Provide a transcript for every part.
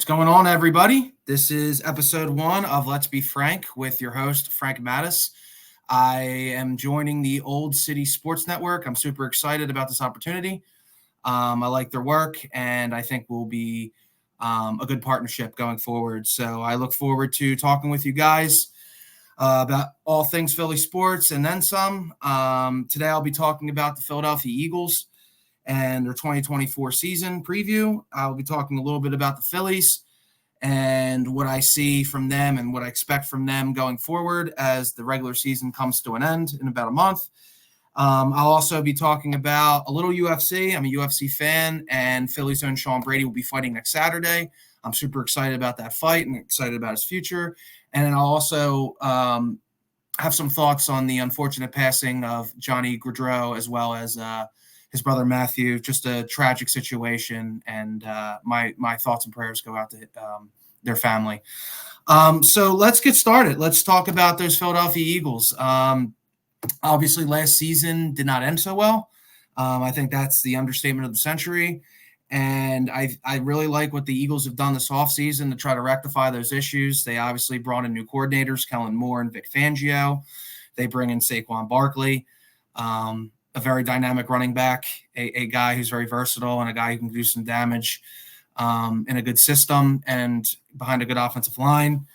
What's going on, everybody? This is episode 1 of Let's Be Frank with your host, Frank Mattis. I am joining the Old City Sports Network. I'm super excited about this opportunity. I like their work, and I think we'll be a good partnership going forward. So I look forward to talking with you guys about all things Philly sports and then some. Today I'll be talking about the Philadelphia Eagles and their 2024 season preview. I'll be talking a little bit about the Phillies and what I see from them and what I expect from them going forward as the regular season comes to an end in about a month. I'll also be talking about a little UFC. I'm a UFC fan, and Phillies own Sean Brady will be fighting next Saturday. I'm super excited about that fight and excited about his future. And then I'll also have some thoughts on the unfortunate passing of Johnny Gaudreau as well as his brother Matthew. Just a tragic situation, and my thoughts and prayers go out to their family. So let's get started. Let's talk about those Philadelphia Eagles. Obviously, last season did not end so well. I think that's the understatement of the century. And I really like what the Eagles have done this offseason to try to rectify those issues. They obviously brought in new coordinators, Kellen Moore and Vic Fangio. They bring in Saquon Barkley. A very dynamic running back, a guy who's very versatile and a guy who can do some damage in a good system and behind a good offensive line.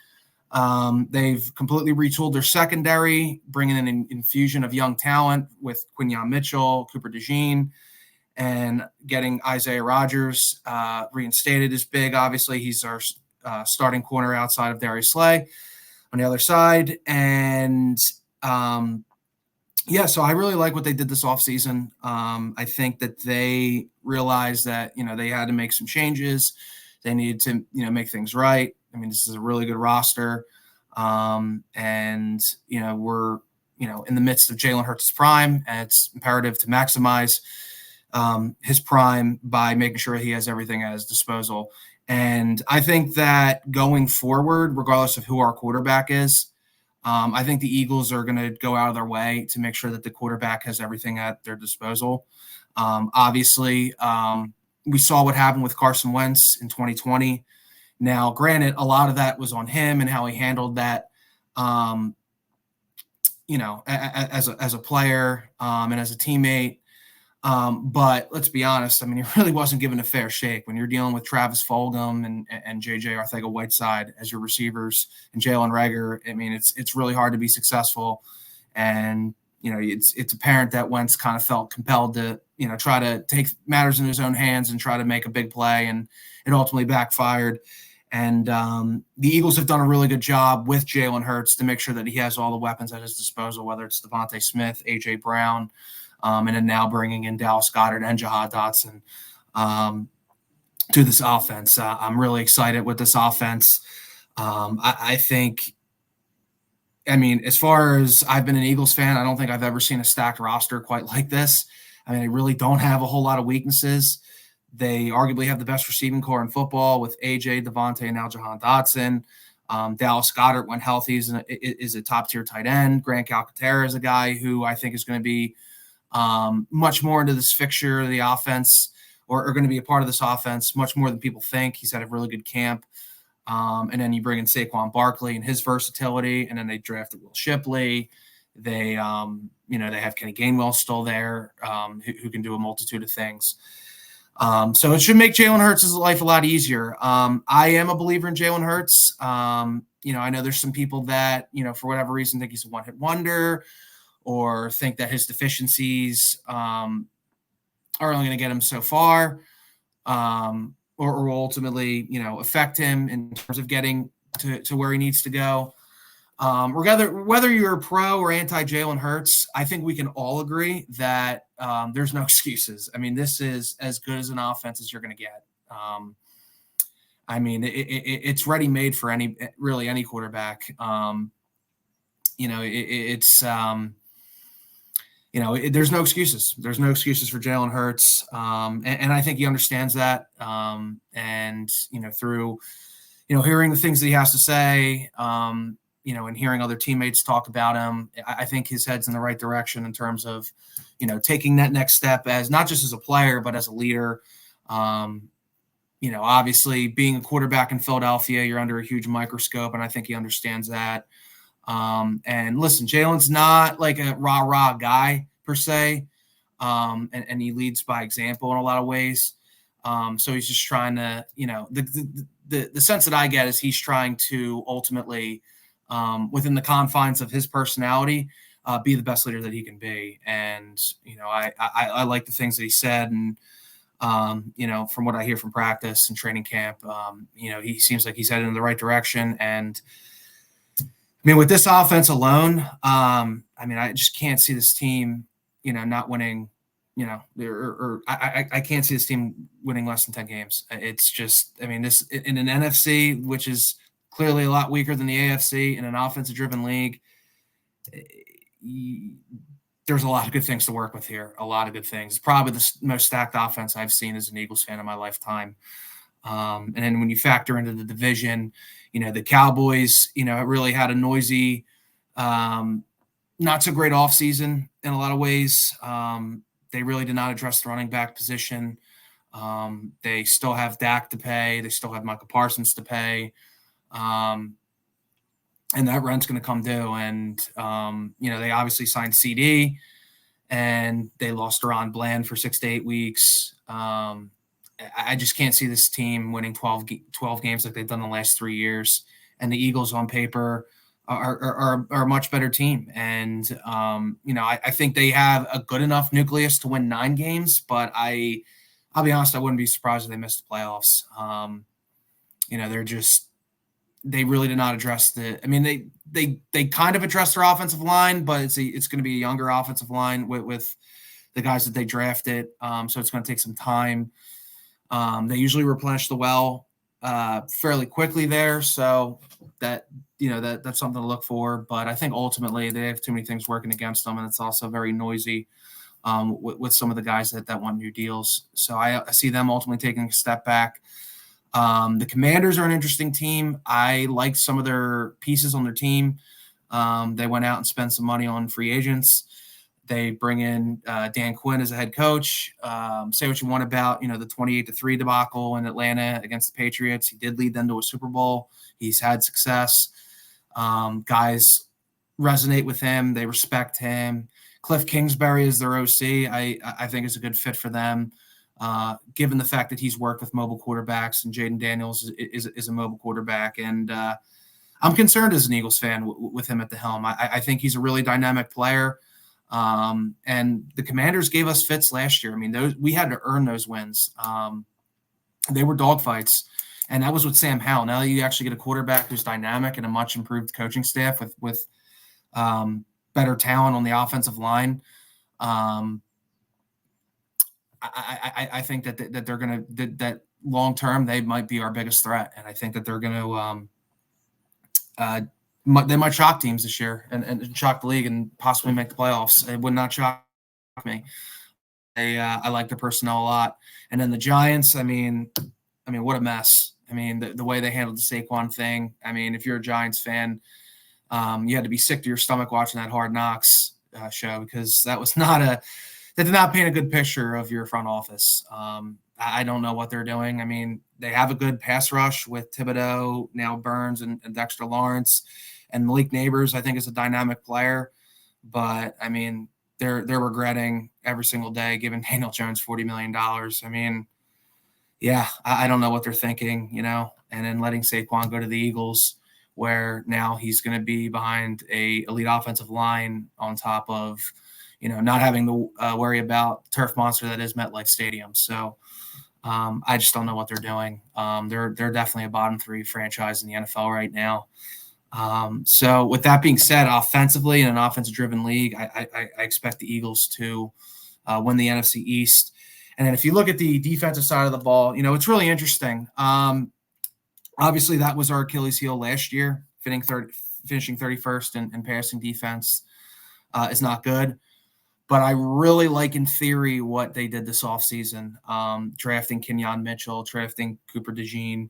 They've completely retooled their secondary, bringing in an infusion of young talent with Quinyon Mitchell, Cooper DeJean, and getting Isaiah Rodgers reinstated is big. Obviously, he's our starting corner outside of Darius Slay on the other side. And so I really like what they did this offseason. I think that they realized that, they had to make some changes. They needed to, make things right. I mean, this is a really good roster. And we're, in the midst of Jalen Hurts' prime, and it's imperative to maximize his prime by making sure he has everything at his disposal. And I think that going forward, regardless of who our quarterback is, I think the Eagles are going to go out of their way to make sure that the quarterback has everything at their disposal. Obviously, we saw what happened with Carson Wentz in 2020. Now, granted, a lot of that was on him and how he handled that, as a player and as a teammate. But let's be honest. I mean, he really wasn't given a fair shake when you're dealing with Travis Fulgham and JJ Arcega-Whiteside as your receivers and Jalen Reagor. I mean, it's really hard to be successful. And, it's apparent that Wentz kind of felt compelled to, try to take matters in his own hands and try to make a big play. And it ultimately backfired. And the Eagles have done a really good job with Jalen Hurts to make sure that he has all the weapons at his disposal, whether it's Devontae Smith, A.J. Brown, and then now bringing in Dallas Goedert and Jahan Dotson to this offense. I'm really excited with this offense. I think, as far as I've been an Eagles fan, I don't think I've ever seen a stacked roster quite like this. I mean, they really don't have a whole lot of weaknesses. They arguably have the best receiving core in football with AJ, Devontae, and now Jahan Dotson. Dallas Goedert, when healthy, is a top-tier tight end. Grant Calcaterra is a guy who I think is going to be much more into this fixture of the offense or going to be a part of this offense much more than people think. He's had a really good camp. And then you bring in Saquon Barkley and his versatility, and then they drafted Will Shipley. They, they have Kenny Gainwell still there, who can do a multitude of things. So it should make Jalen Hurts' life a lot easier. I am a believer in Jalen Hurts. I know there's some people that, for whatever reason think he's a one-hit wonder or think that his deficiencies are only going to get him so far or will ultimately, affect him in terms of getting to where he needs to go. Whether you're pro or anti-Jalen Hurts, I think we can all agree that there's no excuses. I mean, this is as good as an offense as you're going to get. It's ready-made for any quarterback. There's no excuses. There's no excuses for Jalen Hurts. And I think he understands that. Through, hearing the things that he has to say, and hearing other teammates talk about him, I think his head's in the right direction in terms of, taking that next step as not just as a player, but as a leader. Obviously being a quarterback in Philadelphia, you're under a huge microscope, and I think he understands that. And listen, Jalen's not like a rah-rah guy per se, and he leads by example in a lot of ways. So he's just trying to, the sense that I get is he's trying to ultimately, within the confines of his personality, be the best leader that he can be. And, I like the things that he said. And, from what I hear from practice and training camp, he seems like he's headed in the right direction. And with this offense alone, I just can't see this team, not winning, I can't see this team winning less than 10 games. It's just, this in an NFC, which is clearly a lot weaker than the AFC, in an offensive driven league, there's a lot of good things to work with here. A lot of good things. It's probably the most stacked offense I've seen as an Eagles fan in my lifetime. And then when you factor into the division, the Cowboys, really had a noisy, not so great offseason in a lot of ways. They really did not address the running back position. They still have Dak to pay. They still have Michael Parsons to pay. And that rent's going to come due. And, they obviously signed CD, and they lost Ron Bland for 6 to 8 weeks. I just can't see this team winning 12 games like they've done the last 3 years. And the Eagles on paper are a much better team. And, I think they have a good enough nucleus to win 9 games, but I'll be honest, I wouldn't be surprised if they missed the playoffs. They really did not address they kind of addressed their offensive line, but it's going to be a younger offensive line with the guys that they drafted. So it's going to take some time. They usually replenish the well fairly quickly there. So that's something to look for. But I think ultimately they have too many things working against them, and it's also very noisy with some of the guys that want new deals. So I see them ultimately taking a step back. The Commanders are an interesting team. I liked some of their pieces on their team. They went out and spent some money on free agents. They bring in Dan Quinn as a head coach. Say what you want about, the 28-3 debacle in Atlanta against the Patriots. He did lead them to a Super Bowl. He's had success. Guys resonate with him. They respect him. Cliff Kingsbury is their OC. I think is a good fit for them. Given the fact that he's worked with mobile quarterbacks, and Jaden Daniels is a mobile quarterback. And I'm concerned as an Eagles fan with him at the helm. I think he's a really dynamic player. And the Commanders gave us fits last year. We had to earn those wins. They were dogfights, and that was with Sam Howell. Now that you actually get a quarterback who's dynamic and a much improved coaching staff with better talent on the offensive line, I think that they're going to that long term they might be our biggest threat, and I think that they're going to they might shock teams this year and shock the league and possibly make the playoffs. It would not shock me. I like their personnel a lot, and then the Giants. I mean, what a mess. The way they handled the Saquon thing. If you're a Giants fan, you had to be sick to your stomach watching that Hard Knocks show, because that did not paint a good picture of your front office. I don't know what they're doing. They have a good pass rush with Thibodeau, now Burns, and Dexter Lawrence, and Malik Neighbors, I think, is a dynamic player. But, they're regretting every single day giving Daniel Jones $40 million. I don't know what they're thinking, and then letting Saquon go to the Eagles, where now he's going to be behind a elite offensive line on top of, not having to worry about turf monster that is MetLife Stadium. So I just don't know what they're doing. They're definitely a bottom 3 franchise in the NFL right now. So with that being said, offensively, in an offensive-driven league, I expect the Eagles to win the NFC East. And then if you look at the defensive side of the ball, it's really interesting. Obviously, that was our Achilles heel last year. Finishing 31st in passing defense is not good. But I really like, in theory, what they did this offseason, drafting Kenyon Mitchell, drafting Cooper DeJean,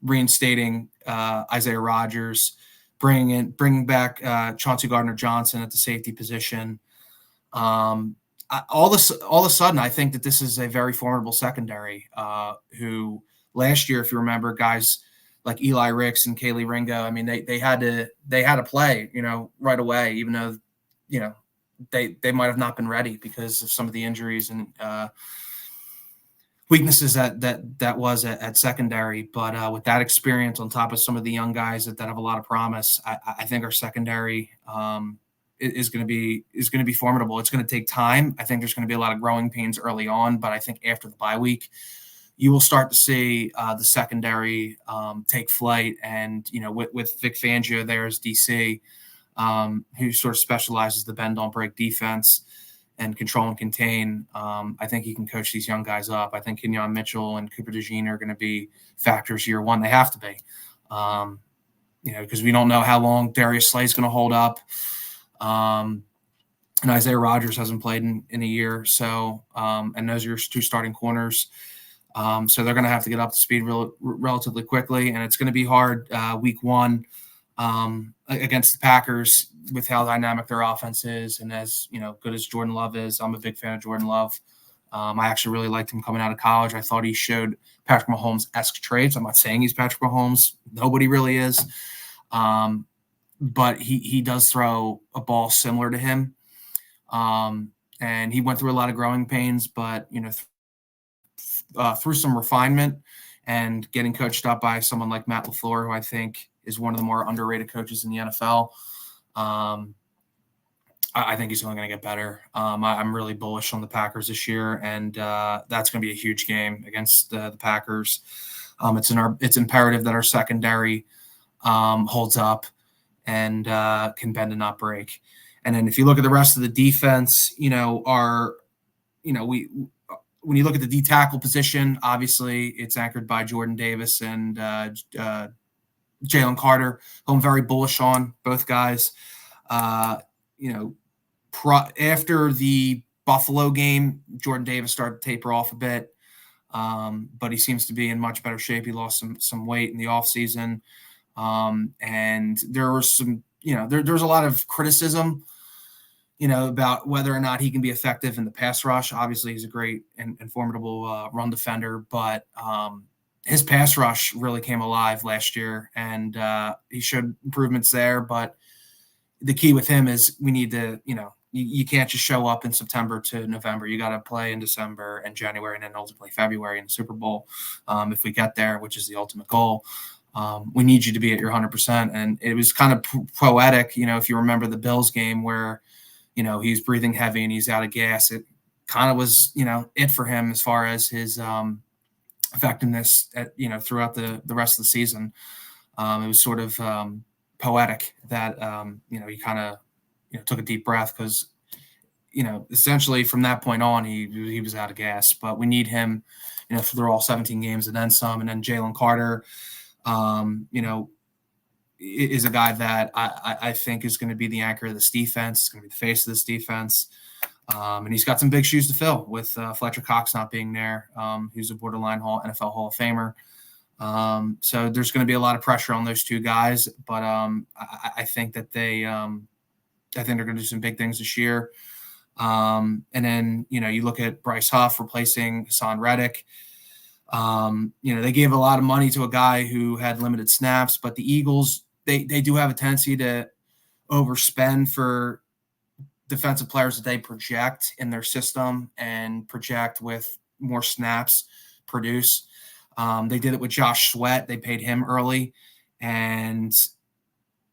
reinstating Isaiah Rodgers, bringing back Chauncey Gardner-Johnson at the safety position. all of a sudden, I think that this is a very formidable secondary. Who last year, if you remember, guys like Eli Ricks and Kaylee Ringo, I mean, they had to play, right away, even though, you know, they might have not been ready because of some of the injuries and weaknesses that was at secondary. But with that experience on top of some of the young guys that have a lot of promise, I think our secondary is going to be formidable. It's going to take time. I think there's going to be a lot of growing pains early on, but I think after the bye week, you will start to see the secondary take flight. And with Vic Fangio there as DC, who sort of specializes the bend don't break defense and control and contain. I think he can coach these young guys up. I think Kenyon Mitchell and Cooper DeJean are going to be factors year one. They have to be, because we don't know how long Darius Slay's going to hold up. And Isaiah Rodgers hasn't played in a year. So, and those are your two starting corners. So they're going to have to get up to speed relatively quickly. And it's going to be hard week one against the Packers with how dynamic their offense is. And as good as Jordan Love is, I'm a big fan of Jordan Love. I actually really liked him coming out of college. I thought he showed Patrick Mahomes-esque traits. I'm not saying he's Patrick Mahomes. Nobody really is. But he does throw a ball similar to him. And he went through a lot of growing pains, but, through some refinement and getting coached up by someone like Matt LaFleur, who I think is one of the more underrated coaches in the NFL. I think he's only going to get better. I'm really bullish on the Packers this year, and that's going to be a huge game against the Packers. It's imperative that our secondary holds up and can bend and not break. And then if you look at the rest of the defense, when you look at the D tackle position, obviously it's anchored by Jordan Davis and Jalen Carter, who I'm very bullish on, both guys. After the Buffalo game, Jordan Davis started to taper off a bit, but he seems to be in much better shape. He lost some weight in the offseason. And there was some, there's a lot of criticism, about whether or not he can be effective in the pass rush. Obviously, he's a great and formidable run defender, but his pass rush really came alive last year, and he showed improvements there. But the key with him is we need to, you can't just show up in September to November. You got to play in December and January and then ultimately February in the Super Bowl. If we get there, which is the ultimate goal, we need you to be at your 100%. And it was kind of poetic, if you remember the Bills game where, he's breathing heavy and he's out of gas. It kind of was, it for him as far as his effectiveness throughout the rest of the season. It was sort of poetic that, he kind of, took a deep breath because, essentially from that point on, he was out of gas. But we need him, through all 17 games and then some. And then Jalen Carter, is a guy that I think is going to be the anchor of this defense. It's going to be the face of this defense. And he's got some big shoes to fill with Fletcher Cox not being there. He's a borderline NFL Hall of Famer. So there's going to be a lot of pressure on those two guys. But I think that I think they're going to do some big things this year. And then, you look at Bryce Huff replacing Hassan Reddick. They gave a lot of money to a guy who had limited snaps, but the Eagles, they do have a tendency to overspend for defensive players that they project in their system and project with more snaps produce. They did it with Josh Sweat. They paid him early, and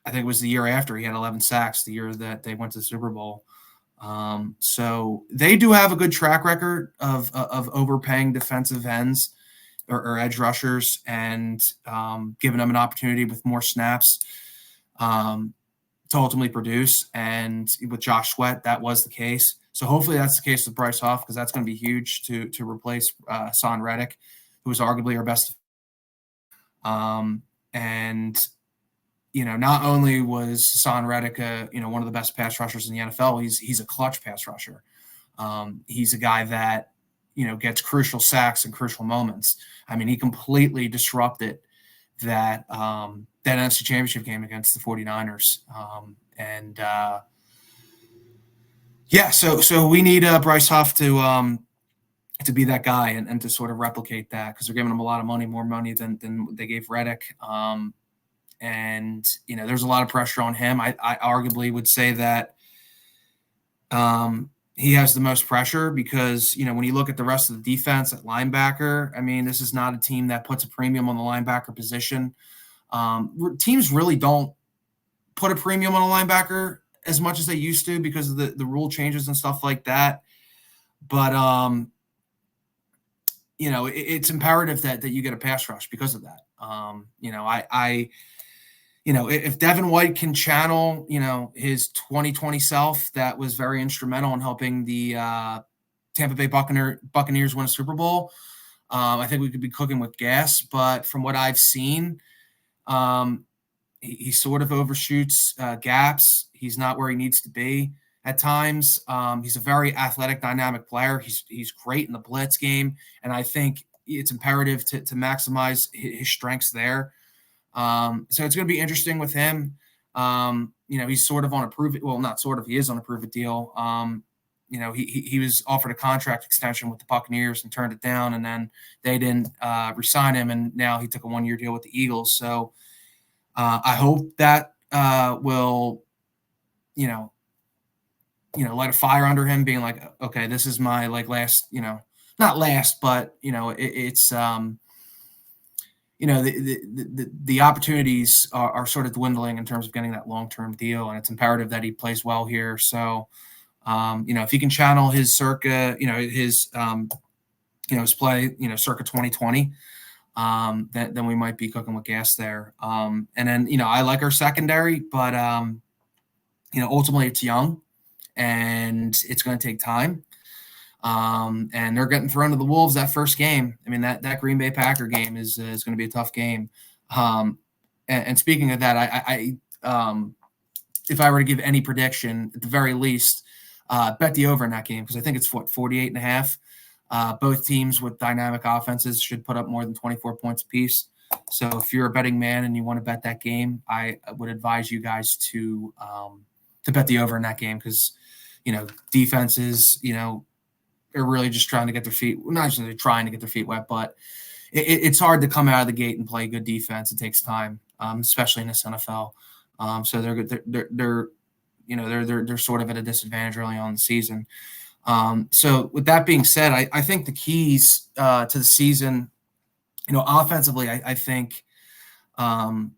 I think it was the year after he had 11 sacks, the year that they went to the Super Bowl. So they do have a good track record of overpaying defensive ends or edge rushers and giving them an opportunity with more snaps to ultimately produce. And with Josh Sweat, that was the case. So hopefully that's the case with Bryce Huff, because that's going to be huge to replace Hassan Reddick, who was arguably our best. Not only was Hassan Reddick one of the best pass rushers in the NFL, he's a clutch pass rusher. He's a guy that gets crucial sacks in crucial moments. I mean, he completely disrupted that NFC Championship game against the 49ers. Yeah, so we need Bryce Huff to be that guy and to sort of replicate that because they're giving him a lot of money, more money than they gave Reddick. And there's a lot of pressure on him. I arguably would say that he has the most pressure because when you look at the rest of the defense at linebacker, I mean, this is not a team that puts a premium on the linebacker position. Teams really don't put a premium on a linebacker as much as they used to because of the rule changes and stuff like that. But it's imperative that you get a pass rush because of that. If Devin White can channel, his 2020 self that was very instrumental in helping the Tampa Bay Buccaneers win a Super Bowl, I think we could be cooking with gas. But from what I've seen, he sort of overshoots gaps. He's not where he needs to be at times. He's a very athletic, dynamic player. He's great in the blitz game, and I think it's imperative to maximize his strengths there. So it's going to be interesting with him. He's sort of on a not sort of, he is on a prove it deal. He was offered a contract extension with the Buccaneers and turned it down, and then they didn't re-sign him, and now he took a 1-year deal with the Eagles. So I hope that will, light a fire under him, being like, okay, this is my last, not last, but it's the opportunities are sort of dwindling in terms of getting that long-term deal, and it's imperative that he plays well here. So, if he can channel his circa, his play, circa 2020, then we might be cooking with gas there. And then, I like our secondary, but, ultimately it's young and it's going to take time. And they're getting thrown to the Wolves that first game. I mean, that Green Bay Packer game is going to be a tough game. And speaking of that, I if I were to give any prediction, at the very least, bet the over in that game because I think it's 48.5. Both teams with dynamic offenses should put up more than 24 points apiece. So if you're a betting man and you want to bet that game, I would advise you guys to bet the over in that game because defenses are really just trying to get their feet, not just trying to get their feet wet, but it's hard to come out of the gate and play good defense. It takes time, especially in this NFL. So they're sort of at a disadvantage early on in the season. So with that being said, I think the keys to the season, offensively, I think the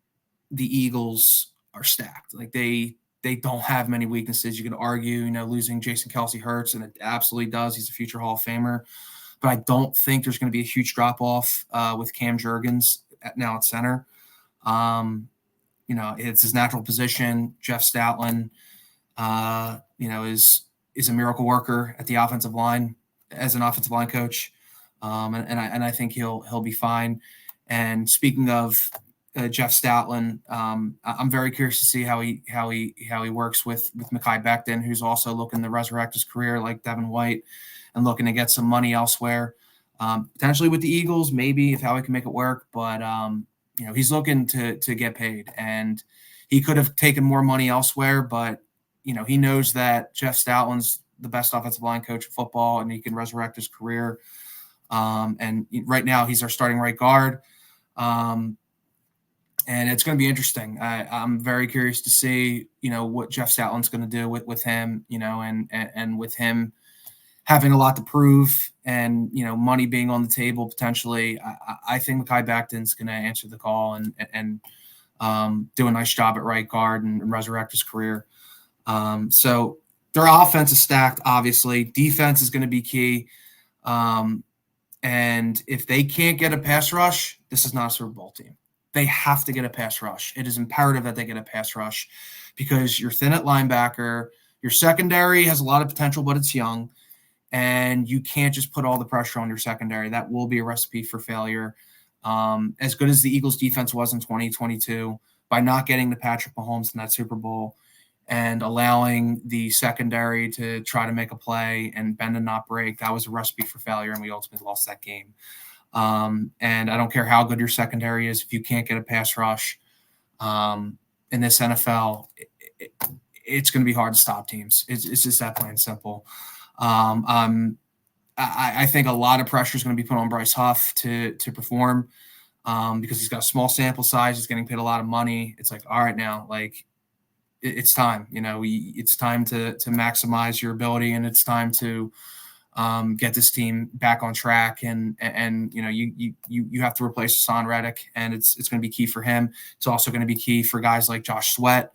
Eagles are stacked. Like they don't have many weaknesses. You could argue, losing Jason Kelce hurts, and it absolutely does. He's a future Hall of Famer. But I don't think there's going to be a huge drop-off with Cam Jurgens now at center. It's his natural position. Jeff Stoutland, is a miracle worker at the offensive line as an offensive line coach. And I think he'll be fine. And speaking of Jeff Stoutland, I'm very curious to see how he works with Mekhi Becton, who's also looking to resurrect his career like Devin White and looking to get some money elsewhere, potentially with the Eagles, maybe if Howie can make it work. But he's looking to get paid, and he could have taken more money elsewhere. But he knows that Jeff Stoutland's the best offensive line coach in football, and he can resurrect his career. And right now, he's our starting right guard. And it's going to be interesting. I'm very curious to see, what Jeff Stoutland's going to do with him, and with him having a lot to prove and, money being on the table potentially. I think Mekhi Becton's going to answer the call and do a nice job at right guard and resurrect his career. So their offense is stacked, obviously. Defense is going to be key. And if they can't get a pass rush, this is not a Super Bowl team. They have to get a pass rush. It is imperative that they get a pass rush because you're thin at linebacker. Your secondary has a lot of potential, but it's young. And you can't just put all the pressure on your secondary. That will be a recipe for failure. As good as the Eagles defense was in 2022, by not getting to Patrick Mahomes in that Super Bowl and allowing the secondary to try to make a play and bend and not break, that was a recipe for failure, and we ultimately lost that game. And I don't care how good your secondary is, if you can't get a pass rush in this NFL, it's going to be hard to stop teams. It's just that plain simple. I think a lot of pressure is going to be put on Bryce Huff to perform because he's got a small sample size. He's getting paid a lot of money. It's like, all right, now, like, it's time. It's time to maximize your ability, and it's time to get this team back on track. And you have to replace Hassan Reddick, and it's going to be key for him. It's also going to be key for guys like Josh Sweat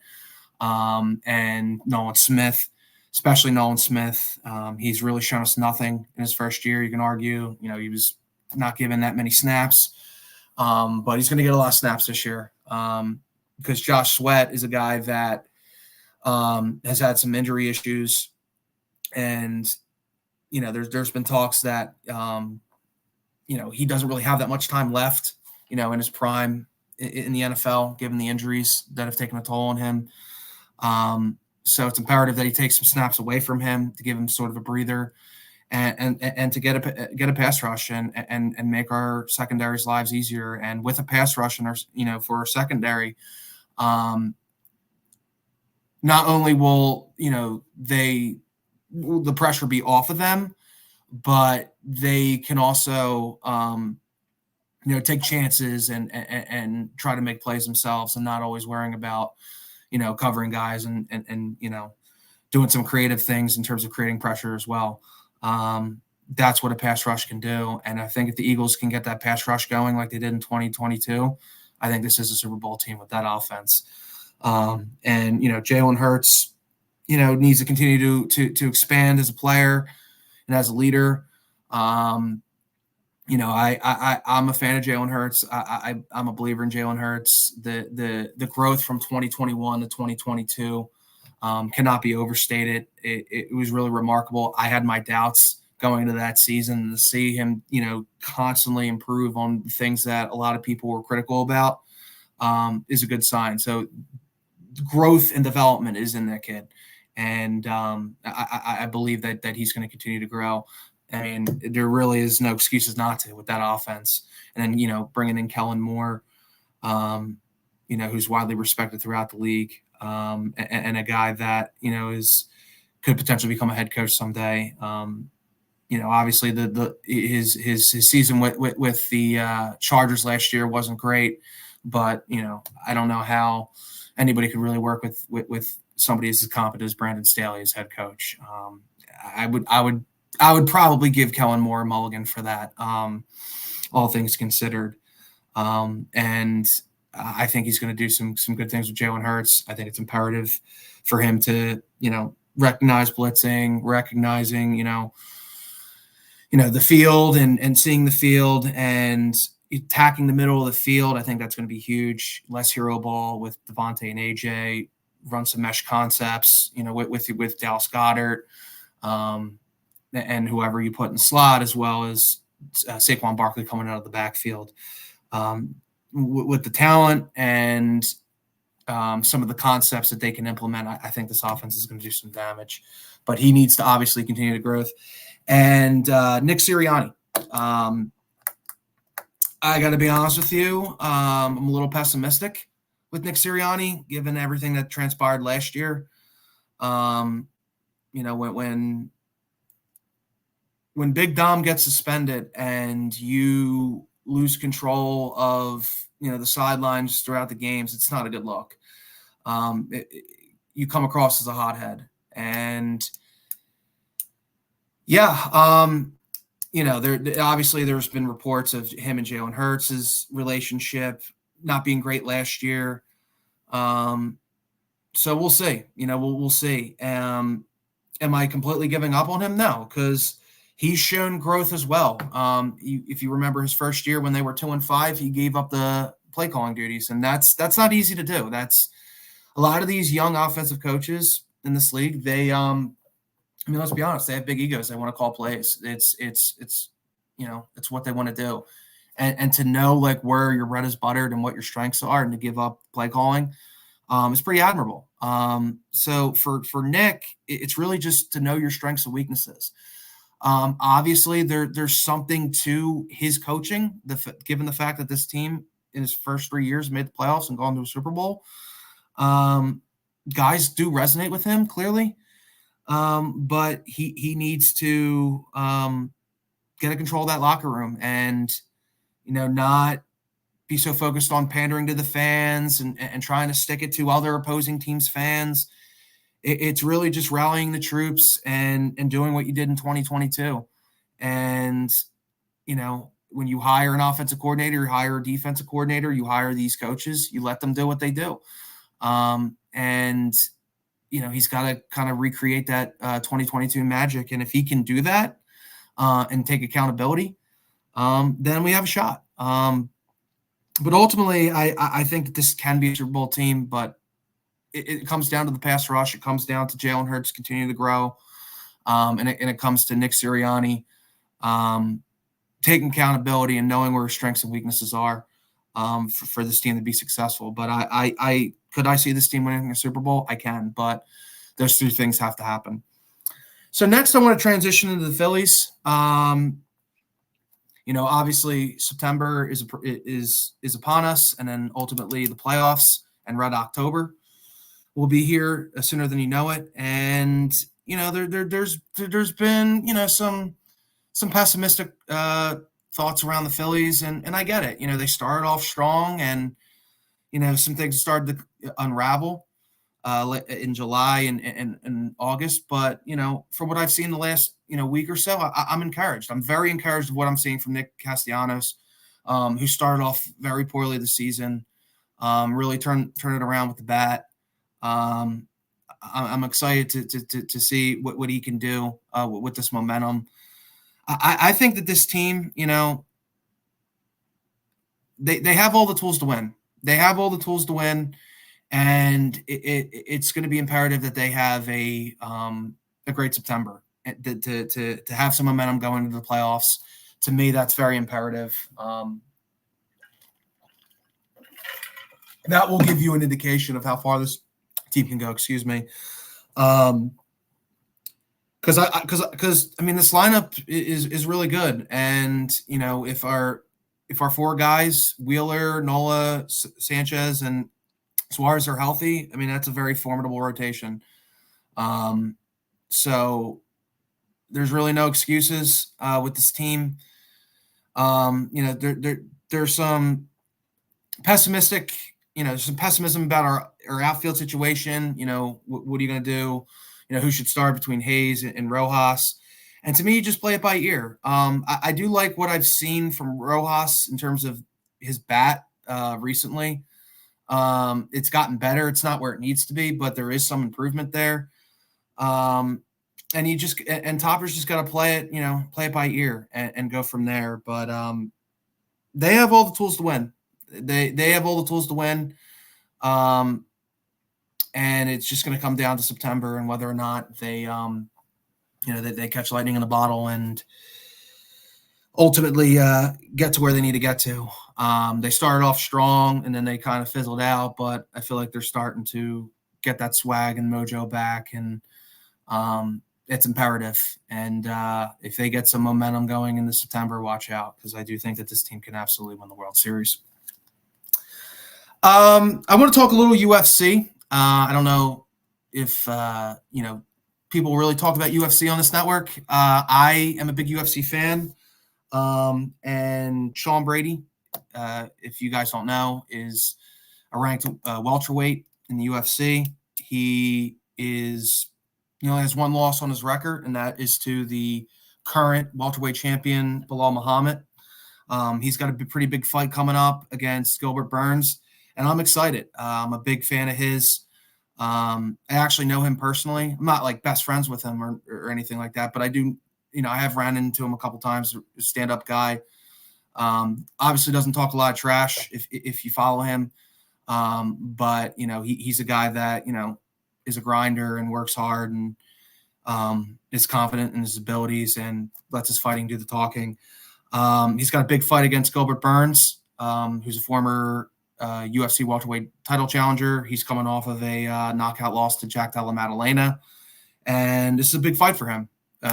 and Nolan Smith. Especially Nolan Smith. He's really shown us nothing in his first year. You can argue, he was not given that many snaps, but he's going to get a lot of snaps this year because Josh Sweat is a guy that has had some injury issues, and there's been talks that he doesn't really have that much time left, in his prime in the NFL, given the injuries that have taken a toll on him. So it's imperative that he takes some snaps away from him to give him sort of a breather and to get a pass rush and make our secondary's lives easier. And with a pass rush for our secondary, not only will, the pressure be off of them, but they can also, take chances and try to make plays themselves and not always worrying about, covering guys and doing some creative things in terms of creating pressure as well. That's what a pass rush can do. And I think if the Eagles can get that pass rush going like they did in 2022, I think this is a Super Bowl team with that offense. And Jalen Hurts, needs to continue to expand as a player and as a leader. I'm a fan of Jalen Hurts. I'm a believer in Jalen Hurts. The growth from 2021 to 2022 cannot be overstated. It was really remarkable. I had my doubts going into that season, and to see him, constantly improve on things that a lot of people were critical about is a good sign. So growth and development is in that kid. And I believe that he's going to continue to grow. I mean, there really is no excuses not to with that offense. And then, bringing in Kellen Moore, who's widely respected throughout the league, and a guy that, could potentially become a head coach someday. Obviously his season with the Chargers last year wasn't great, but, I don't know how anybody could really work with somebody as competent as Brandon Staley as head coach. I would probably give Kellen Moore a mulligan for that, all things considered. And I think he's going to do some good things with Jalen Hurts. I think it's imperative for him to, recognize blitzing, recognizing, the field and seeing the field and attacking the middle of the field. I think that's going to be huge. Less hero ball with Devontae and AJ, run some mesh concepts, with Dallas Goedert. And whoever you put in the slot, as well as Saquon Barkley coming out of the backfield. With the talent and some of the concepts that they can implement, I think this offense is going to do some damage. But he needs to obviously continue to growth. And Nick Sirianni, I got to be honest with you, I'm a little pessimistic with Nick Sirianni, given everything that transpired last year. When Big Dom gets suspended and you lose control of, the sidelines throughout the games, it's not a good look. You come across as a hothead. And obviously there's been reports of him and Jalen Hurts' relationship not being great last year. So we'll see. We'll see. Am I completely giving up on him? No, because he's shown growth as well. If you remember his first year when they were 2-5, he gave up the play calling duties, and that's not easy to do. That's a lot of these young offensive coaches in this league. They, let's be honest, they have big egos. They want to call plays. It's what they want to do, and to know like where your bread is buttered and what your strengths are, and to give up play calling, is pretty admirable. So for Nick, it's really just to know your strengths and weaknesses. Obviously, there's something to his coaching, given the fact that this team in his first 3 years made the playoffs and gone to a Super Bowl. guys do resonate with him clearly, but he needs to get a control of that locker room and not be so focused on pandering to the fans and trying to stick it to other opposing teams' fans. It's really just rallying the troops and doing what you did in 2022. And when you hire an offensive coordinator, you hire a defensive coordinator, you hire these coaches, you let them do what they do. And he's got to kind of recreate that 2022 magic. And if he can do that and take accountability, then we have a shot. But ultimately, I think this can be a Super Bowl team, but it comes down to the pass rush. It comes down to Jalen Hurts continuing to grow. And it comes to Nick Sirianni taking accountability and knowing where his strengths and weaknesses are for this team to be successful. But could I see this team winning a Super Bowl? I can, but those three things have to happen. So next I want to transition into the Phillies. Obviously September is upon us, and then ultimately the playoffs and Red October will be here sooner than you know it. And there's been some pessimistic thoughts around the Phillies, and I get it. They started off strong, and some things started to unravel in July and August. But from what I've seen the last week or so, I'm encouraged. I'm very encouraged of what I'm seeing from Nick Castellanos, who started off very poorly this season, really turn it around with the bat. I'm excited to see what he can do with this momentum. I think that this team, they have all the tools to win. They have all the tools to win, and it's going to be imperative that they have a great September to have some momentum going into the playoffs. To me, that's very imperative. That will give you an indication of how far this team can go. Excuse me. Because this lineup is really good, and if our four guys, Wheeler, Nola, Sanchez, and Suarez are healthy, that's a very formidable rotation. So there's really no excuses with this team. There's some pessimistic, some pessimism about our outfield situation. What are you going to do? Who should start between Hayes and Rojas? And to me, you just play it by ear. I do like what I've seen from Rojas in terms of his bat recently. It's gotten better. It's not where it needs to be, but there is some improvement there. And Topper's just got to play it by ear and go from there. But they have all the tools to win. They have all the tools to win. And it's just going to come down to September and whether or not they catch lightning in a bottle and ultimately get to where they need to get to. They started off strong and then they kind of fizzled out, but I feel like they're starting to get that swag and mojo back, and it's imperative. And if they get some momentum going into September, watch out, because I do think that this team can absolutely win the World Series. I want to talk a little UFC. I don't know if people really talk about UFC on this network. I am a big UFC fan, and Sean Brady, if you guys don't know, is a ranked welterweight in the UFC. He is, has one loss on his record, and that is to the current welterweight champion, Bilal Muhammad. He's got a pretty big fight coming up against Gilbert Burns, and I'm excited. I'm a big fan of his. I actually know him personally. I'm not like best friends with him or anything like that, but I do, I have ran into him a couple times. A stand-up guy. Obviously doesn't talk a lot of trash if you follow him. But he's a guy that, is a grinder and works hard and is confident in his abilities and lets his fighting do the talking. He's got a big fight against Gilbert Burns, who's a former UFC welterweight title challenger. He's coming off of a knockout loss to Jack Della Maddalena, and this is a big fight for him,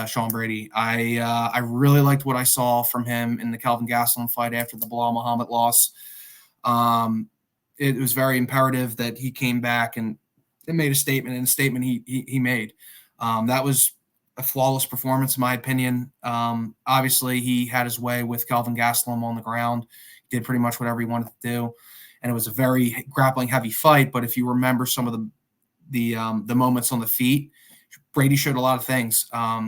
Sean Brady. I really liked what I saw from him in the Kelvin Gastelum fight after the Bilal Muhammad loss. It was very imperative that he came back and made a statement, and a statement he made. That was a flawless performance, in my opinion. Obviously, he had his way with Kelvin Gastelum on the ground. He did pretty much whatever he wanted to do, and it was a very grappling heavy fight. But if you remember some of the moments on the feet, Brady showed a lot of things.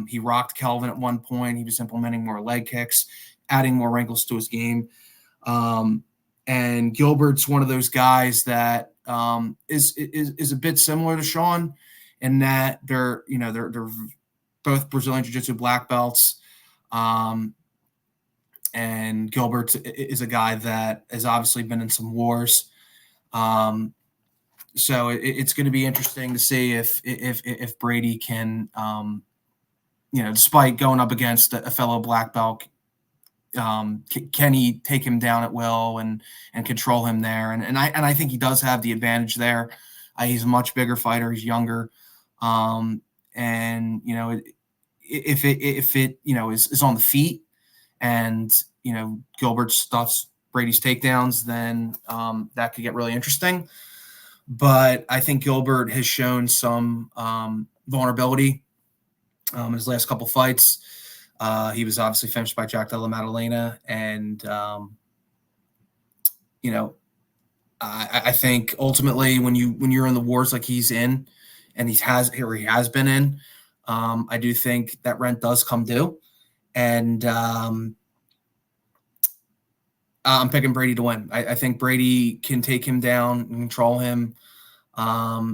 He rocked Kelvin at one point. He was implementing more leg kicks, adding more wrinkles to his game. And Gilbert's one of those guys that is a bit similar to Sean in that they're both Brazilian Jiu-Jitsu black belts. And Gilbert is a guy that has obviously been in some wars. So it's going to be interesting to see if Brady can, despite going up against a fellow black belt, can he take him down at will and control him there? And I think he does have the advantage there. He's a much bigger fighter. He's younger. And if it is on the feet and Gilbert stuffs Brady's takedowns, then that could get really interesting. But I think Gilbert has shown some vulnerability in his last couple fights. He was obviously finished by Jack Della Maddalena, and I think ultimately when you're in the wars like he's in, and he has been in, I do think that rent does come due, and I'm picking Brady to win. I think Brady can take him down and control him. I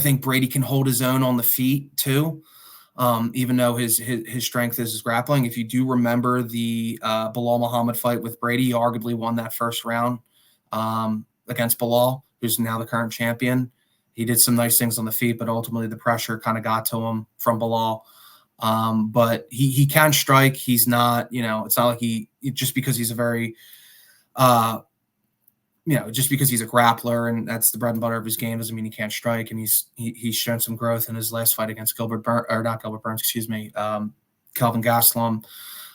think Brady can hold his own on the feet too. Even though his strength is his grappling. If you do remember the Bilal Muhammad fight with Brady, he arguably won that first round against Bilal, who's now the current champion. He did some nice things on the feet, but ultimately the pressure kind of got to him from Bilal. But he can strike. He's not, it's not like just because he's a very just because he's a grappler and that's the bread and butter of his game doesn't mean he can't strike. And he's shown some growth in his last fight against Kelvin Gastelum.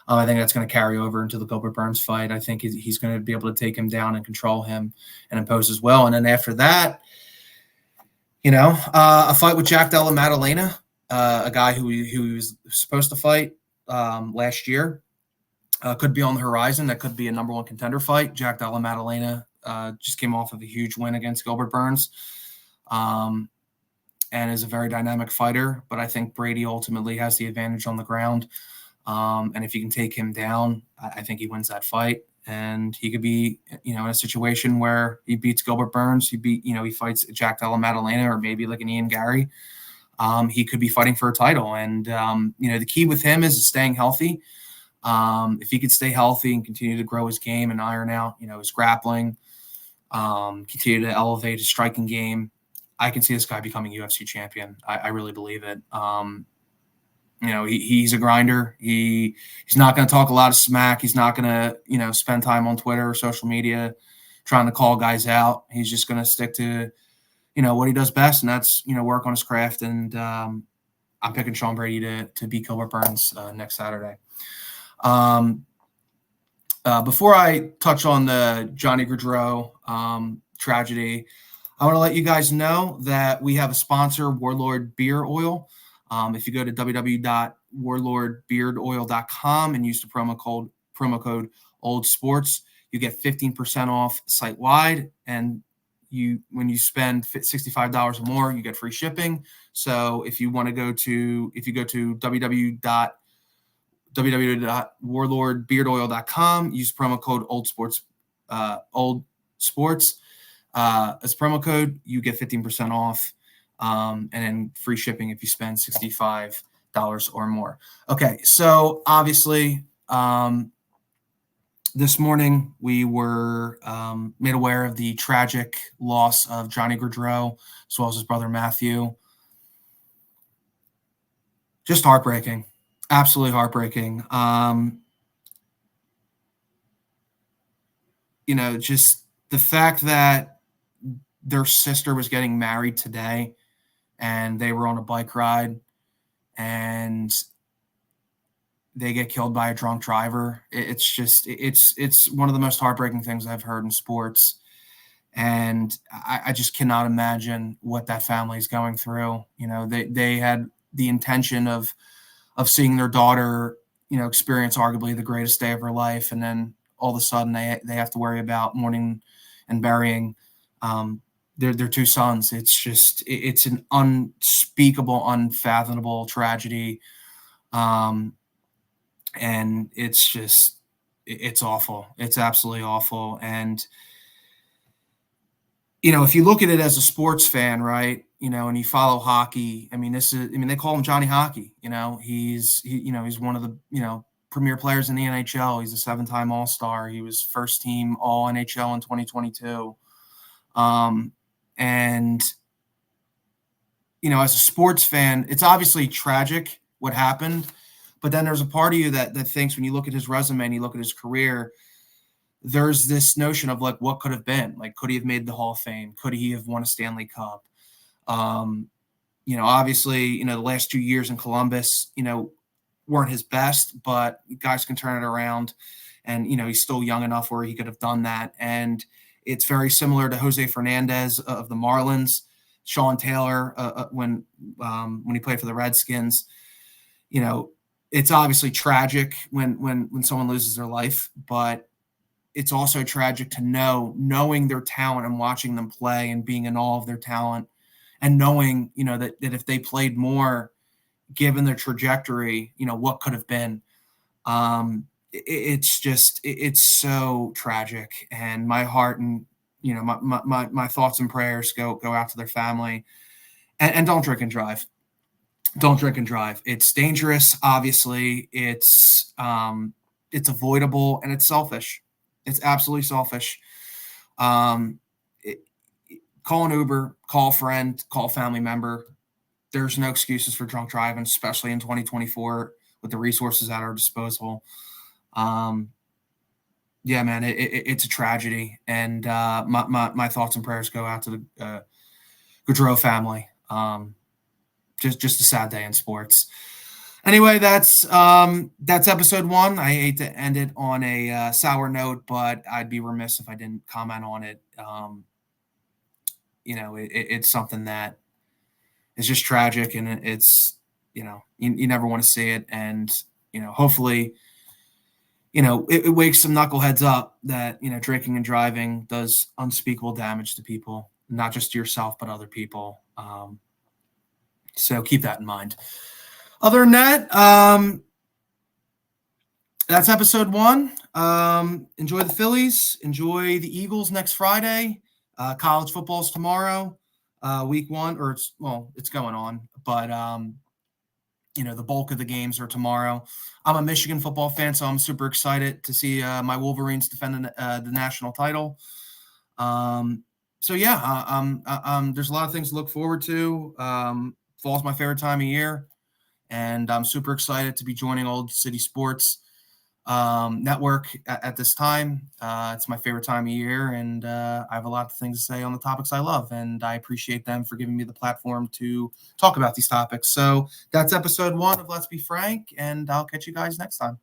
I think that's going to carry over into the Gilbert Burns fight. I think he's going to be able to take him down and control him and impose as well. And then after that, a fight with Jack Della Maddalena, a guy who was supposed to fight last year, could be on the horizon. That could be a number one contender fight. Jack Della Maddalena just came off of a huge win against Gilbert Burns, and is a very dynamic fighter. But I think Brady ultimately has the advantage on the ground. And if you can take him down, I think he wins that fight. And he could be, in a situation where he beats Gilbert Burns, he fights Jack Della Maddalena or maybe like an Ian Gary. He could be fighting for a title. And, the key with him is staying healthy. If he could stay healthy and continue to grow his game and iron out, his grappling, continue to elevate his striking game, I can see this guy becoming UFC champion. I really believe it. He's a grinder. He's not going to talk a lot of smack. He's not going to, spend time on Twitter or social media trying to call guys out. He's just going to stick to, what he does best, and that's, work on his craft. And I'm picking Sean Brady to beat Gilbert Burns next Saturday. Before I touch on the Johnny Gaudreau tragedy, I want to let you guys know that we have a sponsor, Warlord Beard Oil. If you go to www.warlordbeardoil.com and use the promo code Old Sports, you get 15% off site wide. And when you spend $65 or more, you get free shipping. So if you go to www.warlordbeardoil.com, use promo code Old Sports as promo code, you get 15% off. And then free shipping if you spend $65 or more. Okay, so obviously, this morning we were made aware of the tragic loss of Johnny Gaudreau, as well as his brother Matthew. Just heartbreaking, absolutely heartbreaking. Just the fact that their sister was getting married today, and they were on a bike ride, and they get killed by a drunk driver. It's one of the most heartbreaking things I've heard in sports. And I just cannot imagine what that family is going through. They had the intention of seeing their daughter, experience arguably the greatest day of her life, and then all of a sudden they have to worry about mourning and burying their two sons. It's an unspeakable, unfathomable tragedy, and it's awful. It's absolutely awful. And if you look at it as a sports fan, right, and you follow hockey, they call him Johnny Hockey. He's one of the, premier players in the NHL. He's a 7-time All-Star. He was first team All NHL in 2022. And, as a sports fan, it's obviously tragic what happened, but then there's a part of you that thinks, when you look at his resume and you look at his career, there's this notion of like, what could have been? Like, could he have made the Hall of Fame? Could he have won a Stanley Cup? Obviously, the last 2 years in Columbus, weren't his best, but guys can turn it around. And, he's still young enough where he could have done that. And it's very similar to Jose Fernandez of the Marlins, Sean Taylor, when he played for the Redskins. It's obviously tragic when someone loses their life, but it's also tragic to knowing their talent and watching them play and being in awe of their talent, and knowing, that if they played more, given their trajectory, what could have been. It's so tragic, and my heart and, my thoughts and prayers go out to their family, and don't drink and drive. Don't drink and drive. It's dangerous. Obviously it's avoidable, and it's selfish. It's absolutely selfish. Call an Uber, call a friend, call a family member. There's no excuses for drunk driving, especially in 2024 with the resources at our disposal. Yeah, man, it's a tragedy, and my thoughts and prayers go out to the Gaudreau family. Just a sad day in sports. Anyway, that's episode 1. I hate to end it on a sour note, but I'd be remiss if I didn't comment on it. It's something that is just tragic, and it's, you never want to see it. And, hopefully, it wakes some knuckleheads up that, drinking and driving does unspeakable damage to people, not just to yourself, but other people. So keep that in mind. Other than that, that's episode 1. Enjoy the Phillies. Enjoy the Eagles next Friday. College football's tomorrow. Week 1, or it's going on, but the bulk of the games are tomorrow. I'm a Michigan football fan, so I'm super excited to see my Wolverines defend the national title. So yeah, there's a lot of things to look forward to. Fall's my favorite time of year, and I'm super excited to be joining Old City Sports Network at this time. It's my favorite time of year, and I have a lot of things to say on the topics I love, and I appreciate them for giving me the platform to talk about these topics. So that's episode 1 of Let's Be Frank, and I'll catch you guys next time.